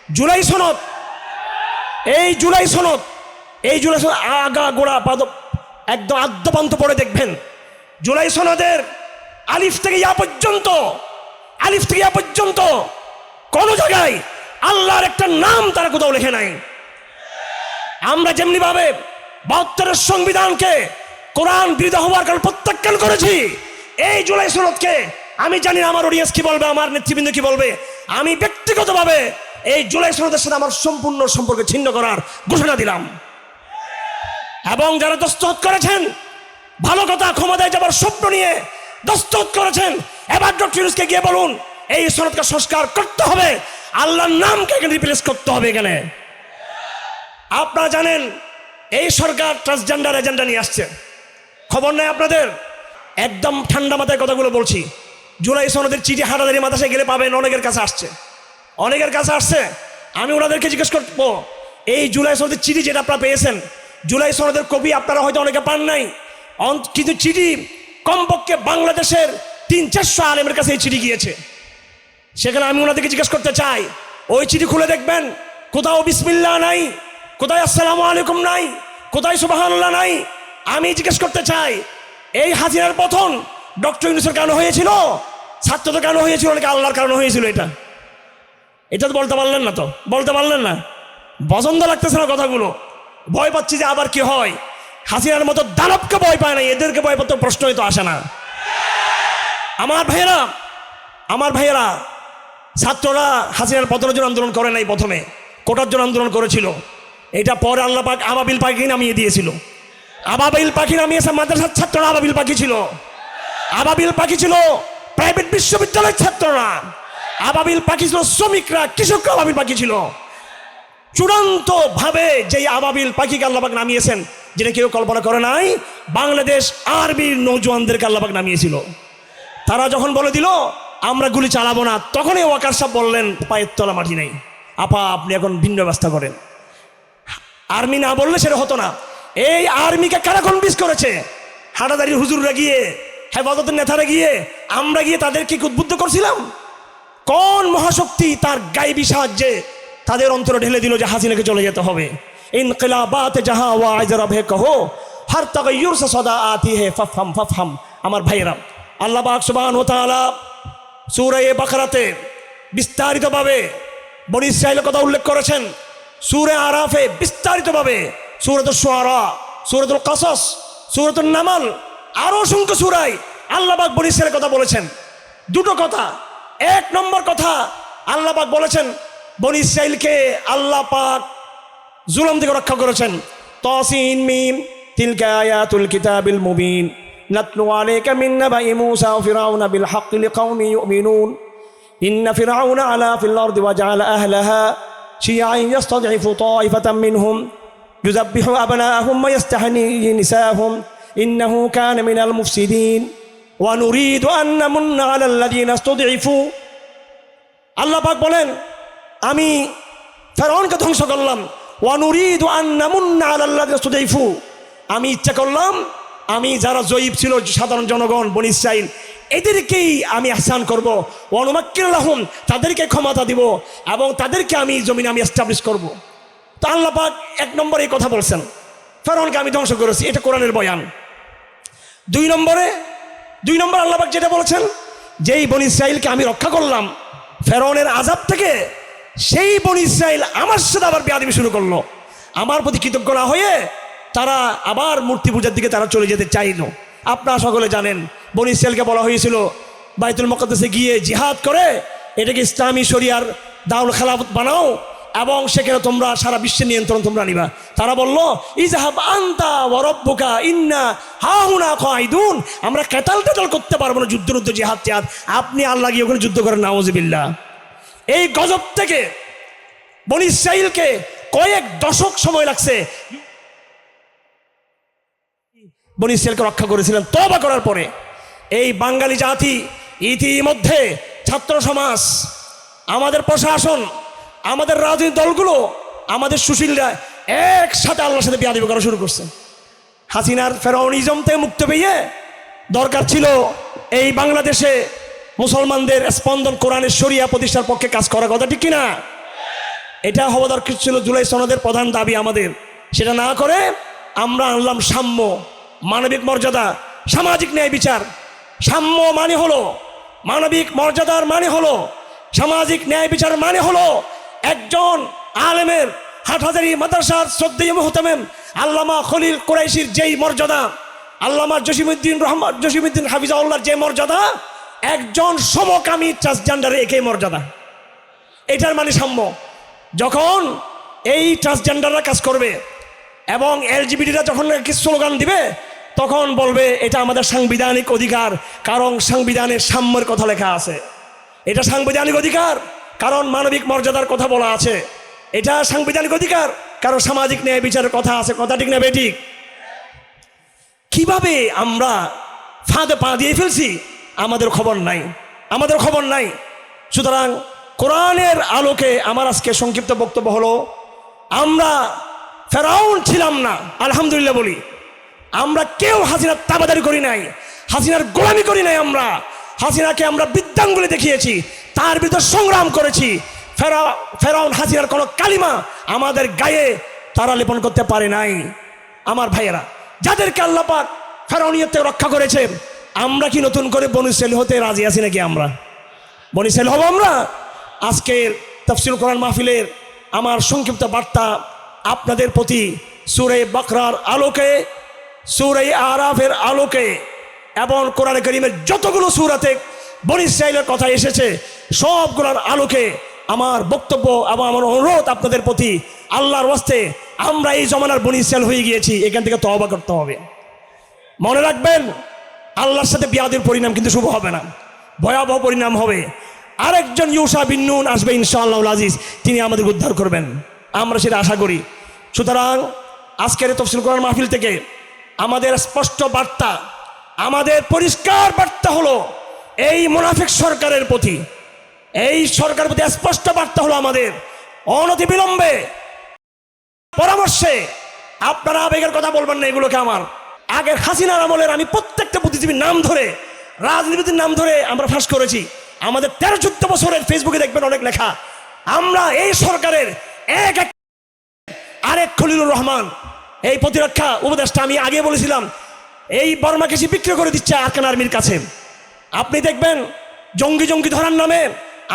জুলাই সনদ, এই জুলাই সনদ, এই জুলাই সনদ আগা গোড়া পাদ একদম আদ্যপান্ত পড়ে দেখবেন। জুলাই সনদের আলিফ থেকে ইয়া পর্যন্ত, আলিফ থেকে ইয়া পর্যন্ত কোন জায়গায় আল্লাহর একটা নাম তারা কোথাও লেখে নাই। আমরা যেমনি ভাবে ৭২-এর সংবিধানকে কোরআন বিরোধী হওয়ার কারণে প্রত্যাখ্যান করেছি, এই জুলাই সনদকে আমি জানি না আমার অডিয়েন্স কি বলবে, আমার নেতৃবৃন্দ কি বলবে, আমি ব্যক্তিগতভাবে এই জুলাই সনদের সাথে আমার সম্পূর্ণ সম্পর্ক ছিন্ন করার ঘোষণা দিলাম। এবং যারা দস্তখত করেছেন, ভালো কথা, ক্ষমতায় যাবার স্বপ্ন নিয়ে দস্তখত করেছেন, এবার ডক্টর ইউনূসকে গিয়ে বলুন এই সনদকে সংস্কার করতে হবে, আল্লাহর নামকে এখানে রিপ্লেস করতে হবে। এখানে আপনারা জানেন এই সরকার ট্রান্সজেন্ডার এজেন্ডা নিয়ে আসছে, খবর নেই আপনাদের? একদম ঠান্ডা মাথায় কথাগুলো বলছি। জুলাই সনদের চিঠি হাটাদারি মাদ্রাসায় গেলে পাবেন, অনেকের কাছে আসছে, অনেকের কাছে আসছে। আমি ওনাদেরকে জিজ্ঞেস করবো, এই জুলাই সনদের চিঠি যেটা আপনারা পেয়েছেন, জুলাই সনদের কপি আপনারা হয়তো অনেকে পান নাই, কিন্তু চিঠি কমপক্ষে বাংলাদেশের ৩00-৪০০ আলেমের কাছে এই চিঠি গিয়েছে। সেখানে আমি ওনাদেরকে জিজ্ঞেস করতে চাই, ওই চিঠি খুলে দেখবেন, কোথাও বিসমিল্লাহ নাই, কোথায় আসসালামু আলাইকুম নাই, কোথায় সুবহানাল্লাহ নাই। আমি জিজ্ঞেস করতে চাই, এই হাসিনার পতন ডক্টর ইউনূসের কারণে হয়েছিল, ছাত্রদের কারণে হয়েছিল নাকি আল্লাহর কারণে হয়েছিল? এটা তো বলতে পারলেন না, তো বলতে পারলেন না। পছন্দ লাগতেছে না কথাগুলো, ভয় পাচ্ছি যে আবার কি হয়। হাসিনার মতো দানবকে ভয় পায় না, এদেরকে ভয় পাতে প্রশ্নই তো আসে না। আমার ভাইয়েরা, ছাত্ররা হাসিনার পতনের জন্য আন্দোলন করে নাই, প্রথমে কোটার জন্য আন্দোলন করেছিল। এটা পরে আল্লাহ পাক আবাবিল পাখি নামিয়ে দিয়েছিল। আবাবিল পাখি নামিয়েছে মাদ্রাসার ছাত্ররা, আবাবিল পাখি ছিল, আবাবিল পাখি ছিল প্রাইভেট বিশ্ববিদ্যালয়ের ছাত্ররা, আবাবিল পাখি ছিল শ্রমিকরা, কৃষকরা আবাবিল পাখি ছিল। চূড়ান্ত ভাবে যে আবাবিল পাখিকে আল্লাহ পাক নামিয়েছেন, যেটা কেউ কল্পনা করে নাই, বাংলাদেশ আর্মির নৌজওয়ানদেরকে আল্লাহ পাক নামিয়েছিল। তারা যখন বলে দিল আমরা গুলি চালাবো না, তখনই ওয়াকার সাহেব বললেন পায়ের তলা মাটি নেই, আপা আপনি এখন ভিন্ন ব্যবস্থা করেন। আর্মি না বললে সেটা হতো না। এই আর্মিকে কারা কনভিন্স করেছে? হাটাদারির হুজুররা গিয়ে, হেফাজতের নেতারা গিয়ে, আমরা গিয়ে তাদেরকে উদ্বুদ্ধ করছিলাম। কোন মহাশক্তি তার গায়েবী সাহায্যে তাদের অন্তরে ঢেলে দিল যে হাসিনাকে চলে যেতে হবে? ইনকিলাবাত জাহা ওয়া আজরাব হে কহো হর তাগায়্যুর সে সদা আতি হে ফাফহাম ফাফহাম। আমার ভাইয়েরা, আল্লাহ পাক সুবহানাহু ওয়া তাআলা সূরা বাকারাতে বিস্তারিতভাবে বনী ইসরাঈলের কথা উল্লেখ করেছেন, সূরা আরাফে বিস্তারিতভাবে, সূরাতুশ শুআরা, সূরাতুল কাসাস, সূরাতুন নামল, আরো অসংখ্য সূরায় আল্লাহ পাক বনী ইসরাঈলের কথা বলেছেন। দুটো কথা, এক নম্বর কথা, আল্লাহ পাক বলেছেন বনী ইসরাঈলকে আল্লাহ পাক জুলুম থেকে রক্ষা করেছেন। তাসিন মিম তিলকা আয়াতুল কিতাবিল মুবিন নাতলু আলাইকা মিন নাবাই মূসা ওয়া ফিরআউনা বিল হাক্কি লিকাওমি ইউমিনুন ইন্না ফিরআউনা আলা ফিল আরদি ওয়া জাআলা আহলাহা শিয়া'আন ইয়াস্তাদঈফু তা'iফাতাম মিনহুম ইউযাব্বিহু আবনাআহুম ওয়া ইয়াস্তাহয়ী নিসাআহুম ইন্নাহু কানা মিনাল মুফসিদিন ওয়া নুরিদু আন নামুন্না আলাল লাযীনা ইসতুদঈফু। আল্লাহ পাক বলেন আমি ফেরাউনকে ধ্বংস করলাম, ওয়া নুরিদু আন নামুন্না আলাল লাযীনা ইসতুদঈফু, আমি ইচ্ছা করলাম আমি যারা জয়ীফ ছিল সাধারণ জনগণ বনী ইসরাঈল এদেরকেই আমি ইহসান করব, ওয়া নুমাক্কিন লাহুম, তাদেরকে ক্ষমতা দিব এবং তাদেরকে আমি জমিনে আমি এস্টাবলিশ করব। তো আল্লাহ পাক এক নম্বরে এই কথা বলছেন, ফেরাউনকে আমি ধ্বংস করেছি, এটা কোরআনের বয়ান। দুই নম্বর আল্লাহ পাক যেটা বলেছেন, যেই বনী ইসরাঈলকে আমি রক্ষা করলাম ফেরাউনের আযাব থেকে, সেই বনী ইসরাঈল আমার সাথে আবার বেয়াদবি শুরু করলো। আমার প্রতি কৃতজ্ঞ না হয়ে তারা আবার মূর্তি পূজার দিকে তারা চলে যেতে চাইল। আপনারা সকলে জানেন বনী ইসরাঈলকে বলা হয়েছিল বাইতুল মুকাদ্দাসে গিয়ে জিহাদ করে এটাকে ইসলামী শরিয়ার দারুল খেলাফত বানাও এবং সেখানে তোমরা সারা বিশ্বের নিয়ন্ত্রণ তোমরা নিবা। তারা বলল ইযহাব আনতা ওয়া রাব্বুকা ইন্না হাহুনা কাঈদুন, আমরা কেতাল করতে পারবো না, যুদ্ধ জিহাদ টিহাদ, আপনি আল্লাহ গিয়ে ওখানে যুদ্ধ করেন, নাউযুবিল্লাহ। এই গজব থেকে বনী ইসরাঈলকে কয়েক দশক সময় লাগছে বনী ইসরাঈলকে রক্ষা করেছিলেন। তওবা করার পরে এই বাঙালি জাতি ইতিমধ্যে ছাত্র সমাজ, আমাদের প্রশাসন, আমাদের রাজনৈতিক দলগুলো, আমাদের সুশীলরা একসাথে আল্লাহর সাথে বেয়াদবি করা শুরু করছে। হাসিনার ফেরাউনিজম থেকে মুক্ত পেয়ে দরকার ছিল এই বাংলাদেশে মুসলমানদের স্পন্দন কোরআনের শরিয়া প্রতিষ্ঠার পক্ষে কাজ করার কথা, ঠিক কিনা? এটা হওয়া দরকার ছিল জুলাই সনদের প্রধান দাবি আমাদের। সেটা না করে আমরা আনলাম সাম্য, মানবিক মর্যাদা, সামাজিক ন্যায় বিচার। সাম্য মানে হলো, মানবিক মর্যাদার মানে হলো, সামাজিক ন্যায় বিচার মানে হলো একজন আলেমের হাটহাজারী মাদ্রাসার শ্রদ্ধেয় মুহতামিম আল্লামা খলিল কুরাইশির যেই মর্যাদা, আল্লামা জসিমউদ্দিন হাফিজাউল্লাহর যে মর্যাদা, একজন সমকামী ট্রান্সজেন্ডারের একই মর্যাদা। এটার মানে সাম্য। যখন এই ট্রান্সজেন্ডাররা কাজ করবে এবং এলজিবিটিরা যখন একটি স্লোগান দিবে, তখন বলবে এটা আমাদের সাংবিধানিক অধিকার, কারণ সাংবিধানে সাম্যের কথা লেখা আছে। এটা সাংবিধানিক অধিকার কারণ মানবিক মর্যাদার কথা বলা আছে। এটা সাংবিধানিক অধিকার কারণ সামাজিক ন্যায় বিচারের কথা আছে। কথা ঠিক না বেঠিক? কিভাবে আমরা ফাঁদে পা দিয়ে ফেলছি আমাদের খবর নাই, আমাদের খবর নাই। সুতরাং কোরআনের আলোকে আমার আজকে সংক্ষিপ্ত বক্তব্য হলো, আমরা ফেরাউন ছিলাম না, আলহামদুলিল্লাহ বলি। আমরা কেউ হাসিনার তাবাদারি করি নাই, হাসিনার গোলামি করি নাই। আমরা হাসিনাকে আমরা বৃদ্ধাঙ্গুলি দেখিয়েছি, তার বিরুদ্ধে সংগ্রাম করেছি। ফেরাউন হাসিনার কোনো কালিমা আমাদের গায়ে তারা লেপন করতে পারে নাই। আমার ভাইয়েরা, যাদেরকে আল্লাহ পাক ফেরাউনিয়ত থেকে রক্ষা করেছে, আমরা কি নতুন করে বনী ইসরাইল হতে রাজি আছি নাকি? আমরা বনী ইসরাইল হব আমরা? আজকের তাফসীরুল কোরআন মাহফিলের আমার সংক্ষিপ্ত বার্তা আপনাদের প্রতি সূরা বাকরার আলোকে, সূরা আরাফের আলোকে এবং কোরআনে কারীমের যতগুলো সূরাতে বনী ইসরাইলের কথা এসেছে সবগুলোর আলোকে আমার বক্তব্য এবং আমার অনুরোধ আপনাদের প্রতি, আল্লাহর ওয়াস্তে আমরা এই জমানার বনী ইসরাইল হয়ে গিয়েছি, এখান থেকে তওবা করতে হবে। মনে রাখবেন, আল্লাহর সাথে বিয়াদের পরিণাম কিন্তু শুভ হবে না, ভয়াবহ পরিণাম হবে। আরেকজন ইউসা বিন নুন আসবে ইনশাআল্লাহুল আজিজ, তিনি আমাদের উদ্ধার করবেন, আমরা সেটা আশা করি। সুতরাং আজকের তাফসীরুল কোরআন মাহফিল থেকে আমাদের স্পষ্ট বার্তা, আমাদের পরিষ্কার বার্তা হলো এই মুনাফিক সরকারের প্রতি, এই সরকারের প্রতি স্পষ্ট বার্তা হলো আমাদের অনতিবিলম্বে পরামর্শে, আপনারা আবেগের কথা বলবেন না এগুলোকে। আমার আগের হাসিনার আমলের আমি প্রত্যেকটা বুদ্ধিজীবীর নাম ধরে, রাজনীতির নাম ধরে আমরা ফাঁস করেছি। আমাদের 13-14 বছরের ফেসবুকে দেখবেন অনেক লেখা। আমরা এই সরকারের আরেক খলিলুর রহমান, এই প্রতিরক্ষা উপদেষ্টা, আমি আগে বলেছিলাম এই বর্মা কেসি বিক্রি করে দিচ্ছে আরকান আর্মির কাছে। আপনি দেখবেন জঙ্গি জঙ্গি ধরার নামে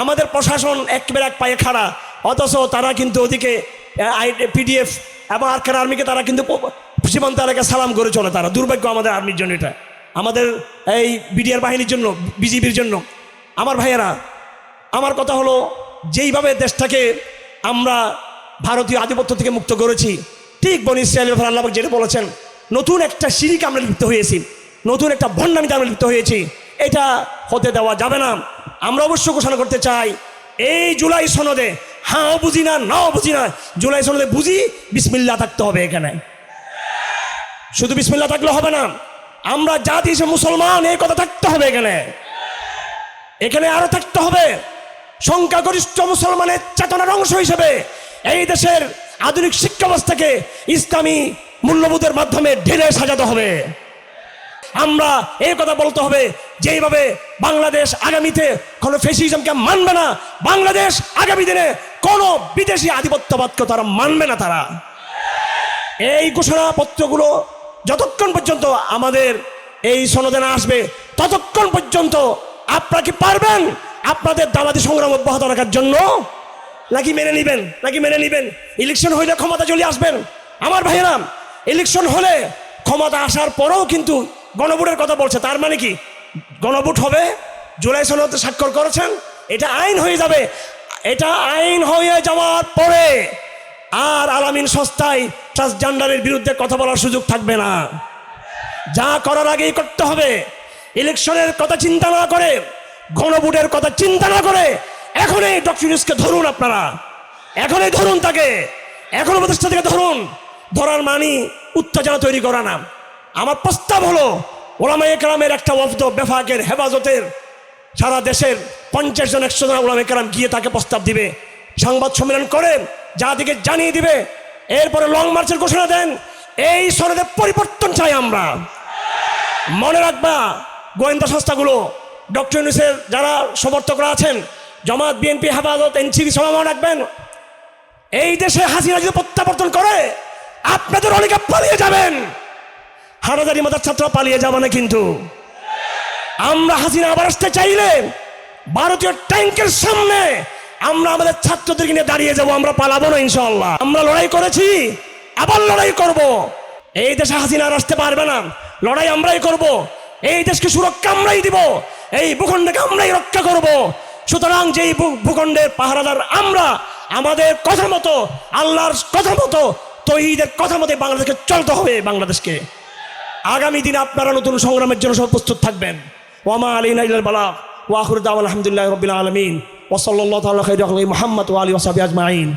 আমাদের প্রশাসন একেবারে এক পায়ে খাড়া, অথচ তারা কিন্তু ওদিকে পিডিএফ এবং আরকান আর্মিকে তারা কিন্তু সীমান্ত এলাকায় সালাম করে চলে। তারা দুর্ভাগ্য আমাদের আর্মির জন্য, এটা আমাদের এই বিডিআর বাহিনীর জন্য, বিজিবির জন্য। আমার ভাইয়েরা, আমার কথা হলো, যেইভাবে দেশটাকে আমরা ভারতীয় আধিপত্য থেকে মুক্ত করেছি, ঠিক বনী ইসরাইলের ব্যাপারে আল্লাহ যেটা বলেছেন, নতুন একটা শিরিকে আমরা লিপ্ত হয়েছি, নতুন একটা ভণ্ডামিতে আমরা লিপ্ত হয়েছি। এটা হতে দেওয়া যাবে না। আমরা অবশ্য ঘোষণা করতে চাই, এই জুলাই সনদে হ্যাঁ বুঝি না, নাও বুঝি না, জুলাই সনদে বুঝি বিসমিল্লাহ থাকতে হবে। এখানে শুধু বিসমিল্লাহ থাকলে হবে না, আমরা জাতি হিসেবে মুসলমান, এই কথা থাকতে হবে। এখানে আরো থাকতে হবে সংখ্যাগরিষ্ঠ মুসলমানের চেতনার অংশ হিসেবে এই দেশের আধুনিক শিক্ষা ব্যবস্থাকে ইসলামী মূল্যবোধের মাধ্যমে ঢেলে সাজাতে হবে। আমরা এই কথা বলতে হবে, যেইভাবে বাংলাদেশ আগামীতে কোনো ফ্যাসিজমকে মানবে না, বাংলাদেশ আগামী দিনে কোনো বিদেশি আধিপত্যবাদকে তারা মানবে না। তারা এই ঘোষণাপত্রগুলো যতক্ষণ পর্যন্ত আমাদের এই সনদে না আসবে, ততক্ষণ পর্যন্ত আপনারা কি পারবেন আপনাদের দাওয়াতি সংগ্রাম অব্যাহত রাখার জন্য? নাকি মেনে নিবেন? ইলেকশন হইলে ক্ষমতা চলে আসবেন? আমার ভাইয়েরা, ইলেকশন হলে ক্ষমতা আসার পরেও কিন্তু গণভোটের কথা বলছে। তার মানে কি গণভোট হবে? জুলাই সনদে স্বাক্ষর করেছেন, এটা আইন হয়ে যাবে। এটা আইন হয়ে যাওয়ার পরে আর আলামিন সংস্থায় ট্রান্সজেন্ডারের বিরুদ্ধে কথা বলার সুযোগ থাকবে না। যা করার আগেই করতে হবে। ইলেকশনের কথা চিন্তা না করে, গণভোটের কথা চিন্তা না করে এখনই ডক্টর ইউনূসকে ধরুন। আপনারা এখনই ধরুন, তাকে এখন উপদেষ্টা থেকে ধরুন। ধরার মানি উত্তেজনা তৈরি করা না। আমার প্রস্তাব হলো, ওলামায়ে কেরামের একটা ওয়াফদ বেফাকের হেফাজতের সারা দেশের 50 জন 100 জন ওলামায়ে কেরাম গিয়ে তাকে প্রস্তাব দিবে, সংবাদ সম্মেলন করে জাতিকে জানিয়ে দিবে, এরপরে লং মার্চের ঘোষণা দেন। এই সনদে পরিবর্তন চাই আমরা। মনে রাখবা, গোয়েন্দা সংস্থাগুলো, ডক্টর ইউনূসের যারা সমর্থকরা আছেন, জামাত, বিএনপি, হেফাজত, এনসিপি, সবাই মনে রাখবেন, 100 জন 100 জন ওলামায়ে কেরাম গিয়ে তাকে প্রস্তাব দিবে, সংবাদ সম্মেলন করে জাতিকে জানিয়ে দিবে, এরপরে লং মার্চের ঘোষণা দেন। এই সনদে পরিবর্তন চাই আমরা। মনে রাখবা, গোয়েন্দা সংস্থাগুলো, ডক্টর ইউনূসের যারা সমর্থকরা আছেন, জামাত, বিএনপি, হেফাজত, এনসিপি, সবাই মনে রাখবেন, এই দেশে হাসিনা যদি প্রত্যাবর্তন করে আপনাদের অনেকে পালিয়ে যাবেন। হানাদারি মাদার ছাত্ররা পালিয়ে যাবে না কিন্তু। আমরা হাসিনা আবার আসতে চাইলে ভারতীয় ট্যাঙ্কের সামনে আমরা আমাদের ছাত্রদেরকে নিয়ে দাঁড়িয়ে যাব, আমরা পালাবো না ইনশাআল্লাহ। আমরা লড়াই করেছি, আবার লড়াই করব। এই দেশে হাসিনা আর আসতে পারবে না, লড়াই আমরাই করব। এই দেশকে সুরক্ষা আমরাই দিব, এই ভূখণ্ডকে আমরাই রক্ষা করব। সুতরাং যেই ভূখণ্ডের পাহারাদার আমরা, আমাদের কথা মতো, আল্লাহর কথা মতো, তৌহিদের কথা মতো বাংলাদেশকে চলতে হবে। বাংলাদেশকে আগামী দিনে আপনারা নতুন সংগ্রামের জন্য সব প্রস্তুত থাকবেন। ওয়ামা আলাইনা ইল্লাল বালাগ ওয়া আখিরু দাওয়ানা আলহামদুলিল্লাহি রাব্বিল আলামিন ওয়া সাল্লাল্লাহু তাআলা খাইরা মুহাম্মদ ওয়া আলিহি ওয়া সাহবিহি আজমাইন।